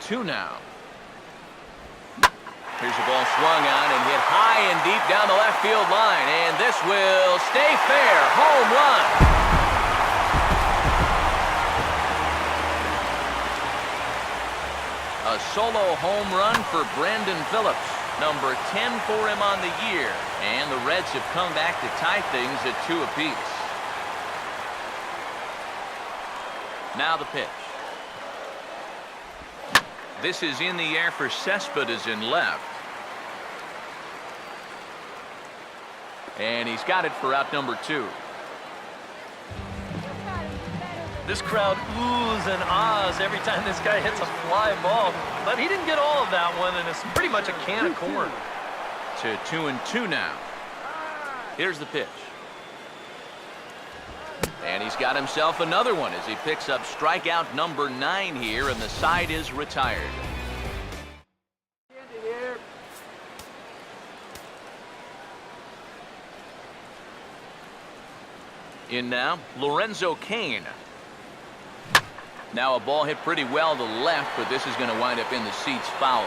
2 now. Here's the ball swung on and hit high and deep down the left field line, and this will stay fair. Home run. A solo home run for Brandon Phillips, number 10 for him on the year, and the Reds have come back to tie things at 2 apiece. Now the pitch. This is in the air for Cespedes in left. And he's got it for out number 2. This crowd oohs and ahs every time this guy hits a fly ball. But he didn't get all of that one, and it's pretty much a can of corn. To 2-2 now. Here's the pitch. And he's got himself another one as he picks up strikeout number 9 here, and the side is retired. In now, Lorenzo Cain. Now a ball hit pretty well to left, but this is going to wind up in the seats foul.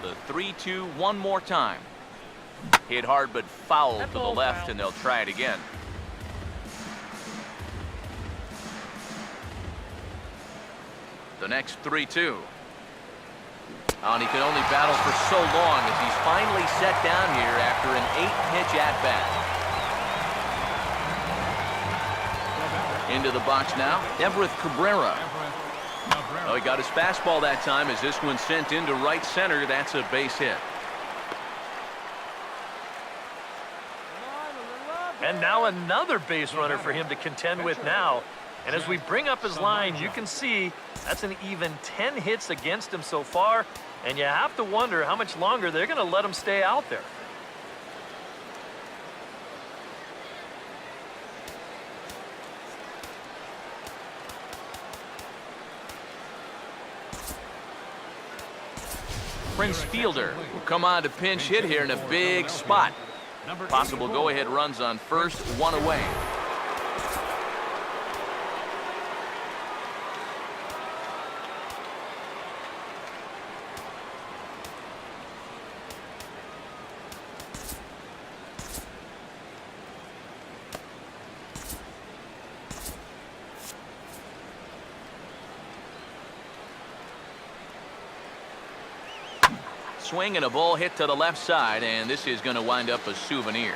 The 3-2 one more time. Hit hard but foul to the left, and they'll try it again. The next 3-2. And he can only battle for so long as he's finally set down here after an 8-pitch at-bat. Into the box now, Everett Cabrera. Oh, he got his fastball that time as this one sent into right center. That's a base hit. And now another base runner for him to contend with now. And as we bring up his line, you can see that's an even 10 hits against him so far. And you have to wonder how much longer they're going to let him stay out there. Prince Fielder will come on to pinch hit here in a big spot. Possible go-ahead runs on first, 1 away. Swing and a ball hit to the left side, and this is going to wind up a souvenir.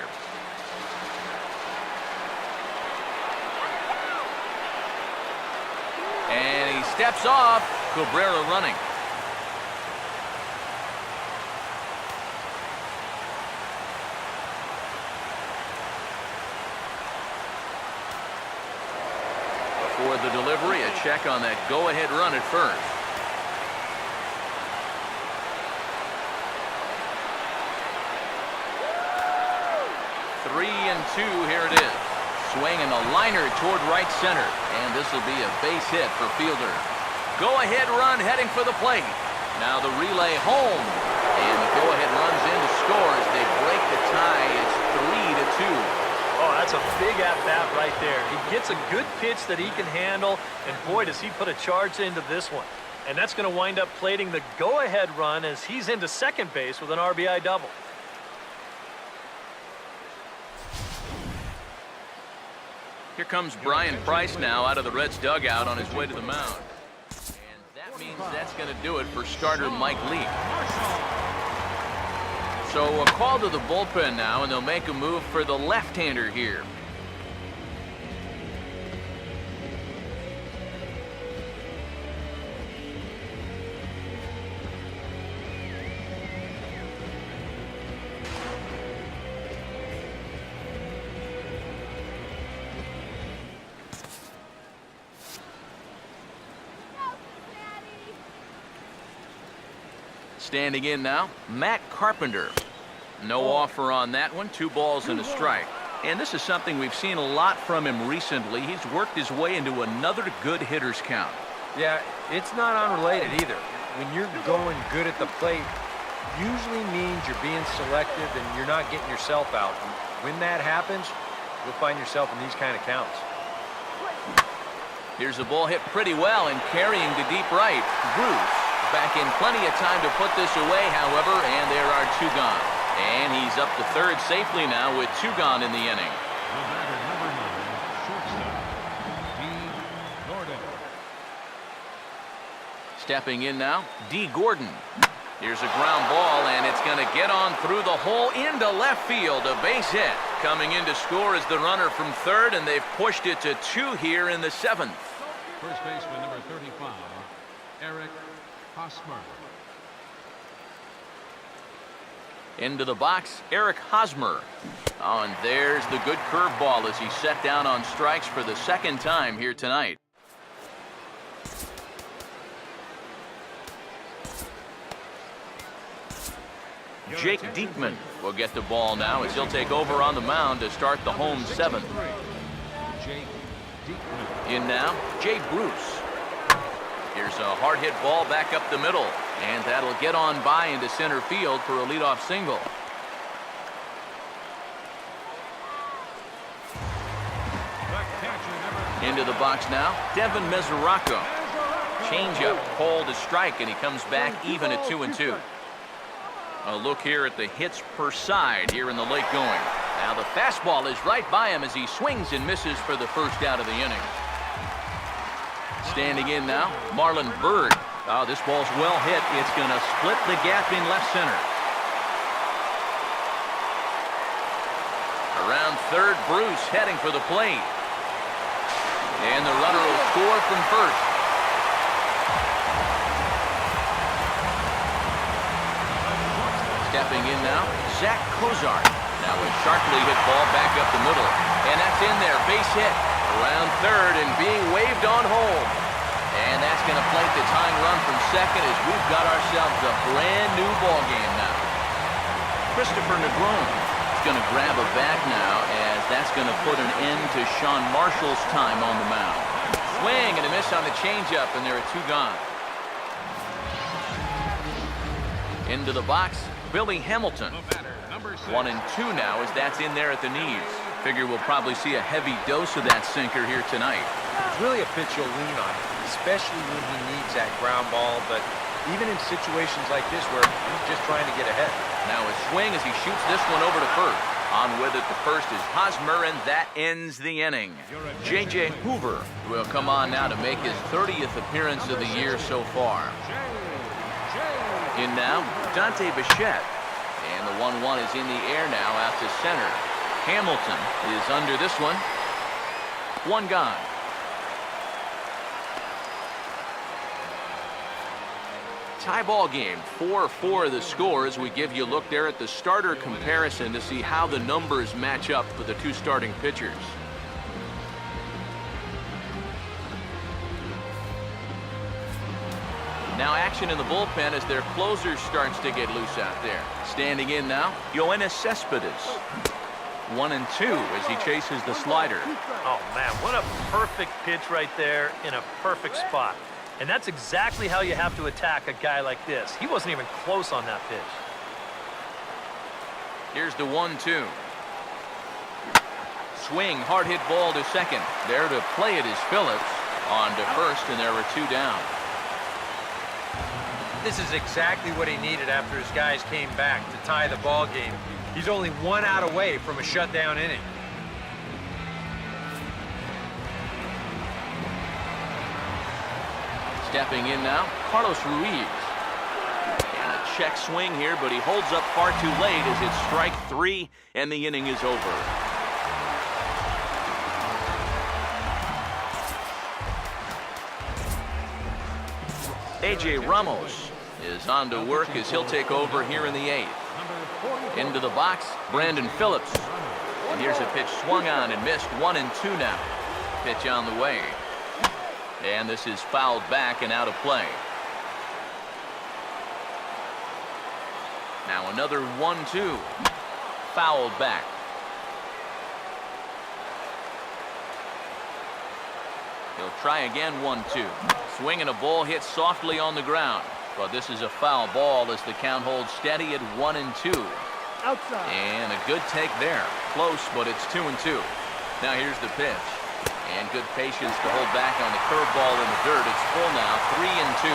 And he steps off. Cabrera running. Before the delivery, a check on that go-ahead run at first. 3-2, here it is. Swing and a liner toward right center, and this will be a base hit for Fielder. Go-ahead run heading for the plate. Now the relay home, and the go-ahead runs in to score as they break the tie. It's 3-2. Oh, that's a big at-bat right there. He gets a good pitch that he can handle, and boy, does he put a charge into this one. And that's going to wind up plating the go-ahead run as he's into second base with an RBI double. Here comes Brian Price now out of the Reds dugout on his way to the mound. And that means that's going to do it for starter Mike Leake. So a call to the bullpen now, and they'll make a move for the left-hander here. Standing in now, Matt Carpenter. No offer on that one. 2 balls and a strike. And this is something we've seen a lot from him recently. He's worked his way into another good hitter's count. Yeah, it's not unrelated either. When you're going good at the plate, usually means you're being selective and you're not getting yourself out. And when that happens, you'll find yourself in these kind of counts. Here's the ball hit pretty well and carrying to deep right. Bruce back in plenty of time to put this away, however, and there are two gone. And he's up to third safely now with two gone in the inning. Stepping in now, D. Gordon. Here's a ground ball, and it's going to get on through the hole into left field. A base hit. Coming in to score is the runner from third, and they've pushed it to 2 here in the 7th. First baseman number 35, Eric Hosmer. Into the box, Eric Hosmer. Oh, and there's the good curveball as he's set down on strikes for the second time here tonight. Jake Diekman will get the ball now as he'll take over on the mound to start the home 7th. In now, Jay Bruce. Here's a hard hit ball back up the middle, and that'll get on by into center field for a leadoff single. Into the box now, Devin Mesoraco. Changeup called a strike, and he comes back even at 2-2. A look here at the hits per side here in the late going. Now the fastball is right by him as he swings and misses for the first out of the inning. Standing in now, Marlon Byrd. Oh, this ball's well hit. It's going to split the gap in left center. Around third, Bruce heading for the plate. And the runner will score from first. Stepping in now, Zach Cozart. Now a sharply hit ball back up the middle. And that's in there, base hit. Around third and being waved on home. And that's going to plate the tying run from second as we've got ourselves a brand new ball game now. Christopher Negron is going to grab a bat now as that's going to put an end to Sean Marshall's time on the mound. Swing and a miss on the changeup, and there are two gone. Into the box, Billy Hamilton. 1-2 now as that's in there at the knees. Figure we'll probably see a heavy dose of that sinker here tonight. It's really a pitch you'll lean on, especially when he needs that ground ball, but even in situations like this where he's just trying to get ahead. Now a swing as he shoots this one over to first. On with it to first is Hosmer, and that ends the inning. J.J. Hoover will come on now to make his 30th appearance of the year so far. In now, Dante Bichette. And the 1-1 is in the air now out to center. Hamilton is under this one. One gone. Tie ball game. 4-4 the score as we give you a look there at the starter comparison to see how the numbers match up for the two starting pitchers. Now action in the bullpen as their closer starts to get loose out there. Standing in now, Yoenis Cespedes. 1-2 as he chases the slider. Oh, man, what a perfect pitch right there in a perfect spot. And that's exactly how you have to attack a guy like this. He wasn't even close on that pitch. Here's the 1-2. Swing, hard hit ball to second. There to play it is Phillips. On to first, and there were two down. This is exactly what he needed after his guys came back to tie the ball game. He's only 1 out away from a shutdown inning. Stepping in now, Carlos Ruiz. And a check swing here, but he holds up far too late as it's strike 3, and the inning is over. A.J. Ramos is on to work as he'll take over here in the 8th. Into the box, Brandon Phillips. And here's a pitch swung on and missed. 1-2 now. Pitch on the way. And this is fouled back and out of play. Now another 1-2. Fouled back. He'll try again. 1-2. Swinging a ball hit softly on the ground. But this is a foul ball as the count holds steady at 1-2. Outside. And a good take there. Close, but it's 2-2. Now here's the pitch. And good patience to hold back on the curveball in the dirt. It's full now, 3-2.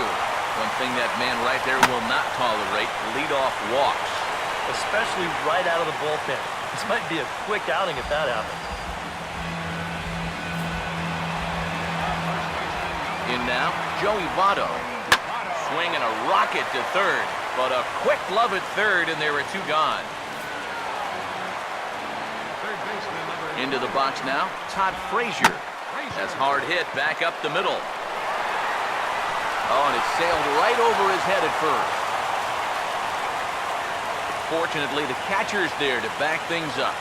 One thing that man right there will not tolerate, leadoff walks. Especially right out of the bullpen. This might be a quick outing if that happens. In now, Joey Votto. Swinging a rocket to third, but a quick glove at third, and there are two gone. Into the box now, Todd Frazier. That's hard hit back up the middle. Oh, and it sailed right over his head at first. Fortunately, the catcher's there to back things up.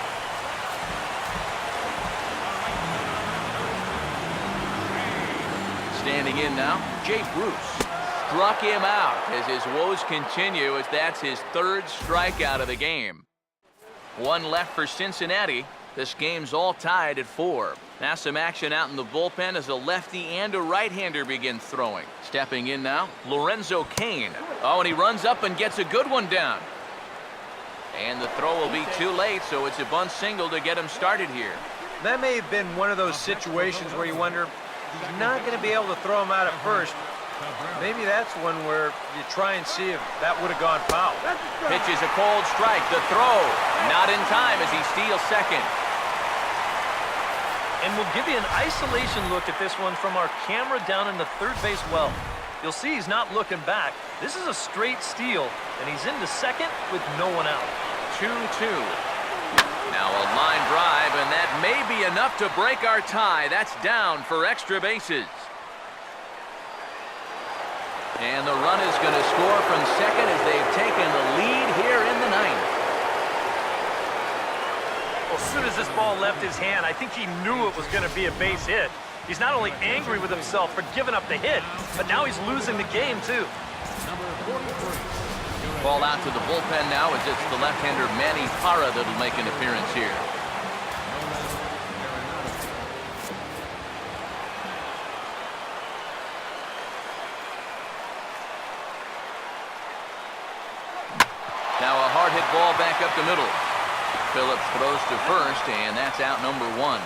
Standing in now, Jay Bruce. Struck him out as his woes continue, as that's his third strikeout of the game. One left for Cincinnati. This game's all tied at 4. Now some action out in the bullpen as a lefty and a right-hander begin throwing. Stepping in now, Lorenzo Cain. Oh, and he runs up and gets a good one down. And the throw will be too late, so it's a bunt single to get him started here. That may have been one of those situations where you wonder, he's not going to be able to throw him out at first. Maybe that's one where you try and see if that would have gone foul. Pitches a cold strike. The throw not in time as he steals second. And we'll give you an isolation look at this one from our camera down in the third base well. You'll see he's not looking back. This is a straight steal, and he's into second with no one out. 2-2. Now a line drive, and that may be enough to break our tie. That's down for extra bases. And the run is going to score from second as they've taken the lead here in the ninth. Well, as soon as this ball left his hand, I think he knew it was going to be a base hit. He's not only angry with himself for giving up the hit, but now he's losing the game, too. Ball out to the bullpen now as it's the left-hander Manny Parra that'll make an appearance here. Now a hard hit ball back up the middle. Phillips throws to first, and that's out number 1.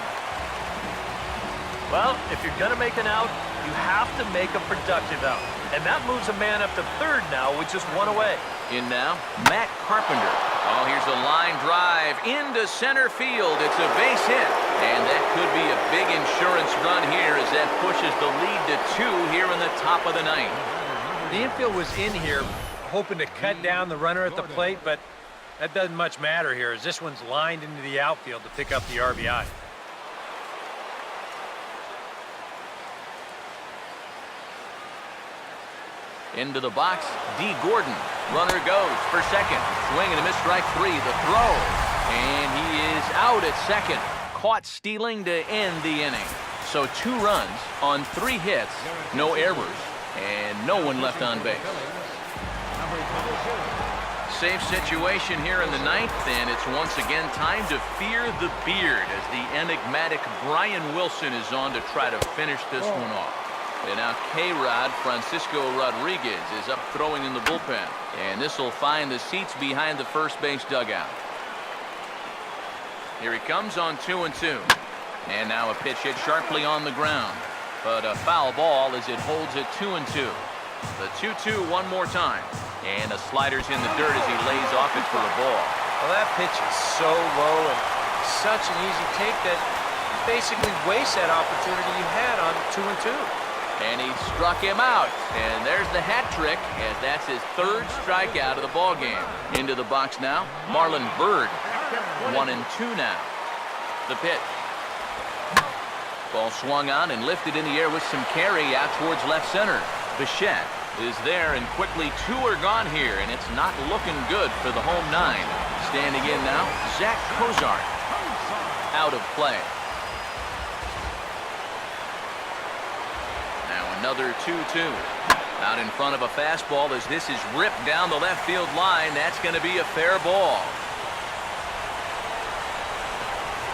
Well, if you're going to make an out, you have to make a productive out. And that moves a man up to third now with just one away. In now, Matt Carpenter. Oh, here's a line drive into center field. It's a base hit. And that could be a big insurance run here as that pushes the lead to 2 here in the top of the ninth. The infield was in here hoping to cut down the runner at the plate, but that doesn't much matter here as this one's lined into the outfield to pick up the RBI. Into the box, D. Gordon. Runner goes for second. Swing and a miss, strike 3. The throw. And he is out at second. Caught stealing to end the inning. So 2 runs on 3 hits, no errors, and no one left on base. Safe situation here in the ninth, and it's once again time to fear the beard as the enigmatic Brian Wilson is on to try to finish this one off. And now K-Rod Francisco Rodriguez is up throwing in the bullpen, and this will find the seats behind the first base dugout. Here he comes on 2-2. And now a pitch hit sharply on the ground, but a foul ball as it holds at 2-2. The 2-2 one more time. And the slider's in the dirt as he lays off it for a ball. Well, that pitch is so low and such an easy take that you basically waste that opportunity you had on 2-2. And he struck him out. And there's the hat trick as that's his 3rd strikeout of the ball game. Into the box now, Marlon Byrd. 1-2 now. The pitch. Ball swung on and lifted in the air with some carry out towards left center. Bichette is there, and quickly 2 are gone here, and it's not looking good for the home 9. Standing in now, Zach Cozart. Out of play. Now another 2-2. Out in front of a fastball as this is ripped down the left field line. That's going to be a fair ball.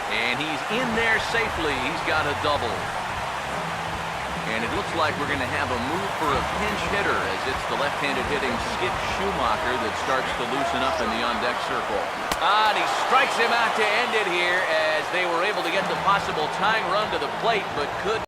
And he's in there safely. He's got a double. And it looks like we're going to have a move for a pinch hitter as it's the left-handed hitting Skip Schumacher that starts to loosen up in the on-deck circle. And he strikes him out to end it here as they were able to get the possible tying run to the plate, but could